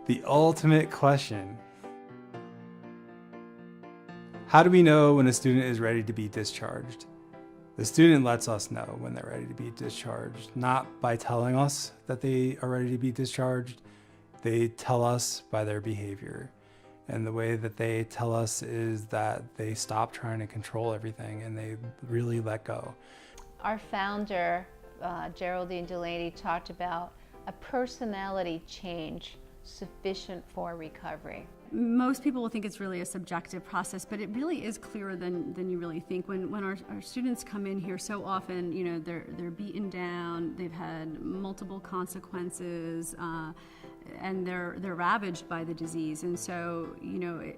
The ultimate question. How do we know when a student is ready to be discharged? The student lets us know when they're ready to be discharged, not by telling us that they are ready to be discharged. They tell us by their behavior. And the way that they tell us is that they stop trying to control everything and they really let go. Our founder, Geraldine Delaney, talked about a personality change sufficient for recovery. Most people will think it's really a subjective process, but it really is clearer than you really think. When our students come in here, so often, you know, they're beaten down, they've had multiple consequences, and they're ravaged by the disease. And so, you know,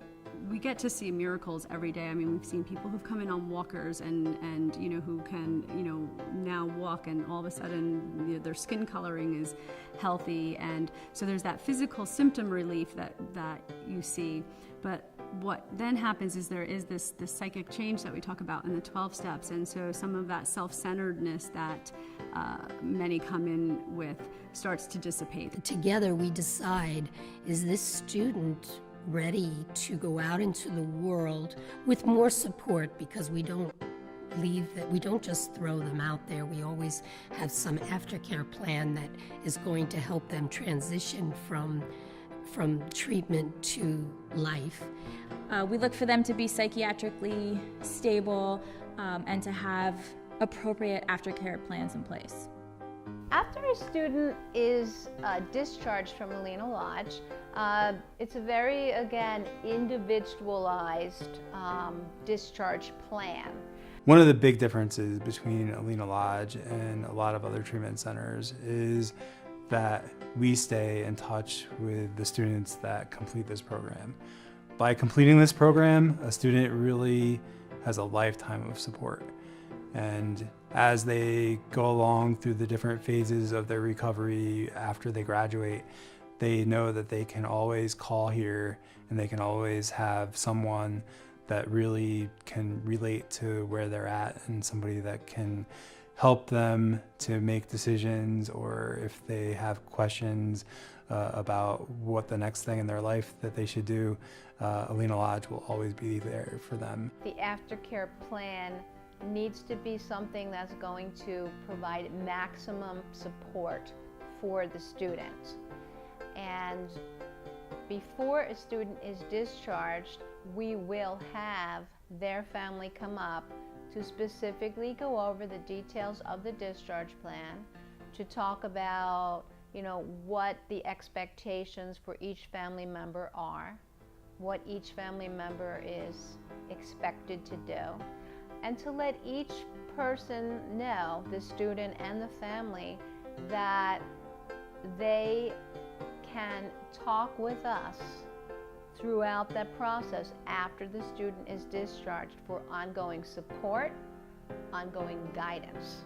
we get to see miracles every day. I mean, we've seen people who've come in on walkers and you know, who can, you know, now walk, and all of a sudden, you know, their skin coloring is healthy. And so there's that physical symptom relief that you see. But what then happens is there is this psychic change that we talk about in the 12 steps. And so some of that self-centeredness that many come in with starts to dissipate. Together we decide, is this student ready to go out into the world with more support, because we don't just throw them out there. We always have some aftercare plan that is going to help them transition from treatment to life. We look for them to be psychiatrically stable and to have appropriate aftercare plans in place. After a student is discharged from Alina Lodge, it's a very, again, individualized discharge plan. One of the big differences between Alina Lodge and a lot of other treatment centers is that we stay in touch with the students that complete this program. By completing this program, a student really has a lifetime of support. And as they go along through the different phases of their recovery after they graduate, they know that they can always call here and they can always have someone that really can relate to where they're at, and somebody that can help them to make decisions, or if they have questions about what the next thing in their life that they should do, Alina Lodge will always be there for them. The aftercare plan needs to be something that's going to provide maximum support for the student. And before a student is discharged, we will have their family come up to specifically go over the details of the discharge plan, to talk about, you know, what the expectations for each family member are, what each family member is expected to do, and to let each person know, the student and the family, that they can talk with us throughout that process after the student is discharged for ongoing support, ongoing guidance.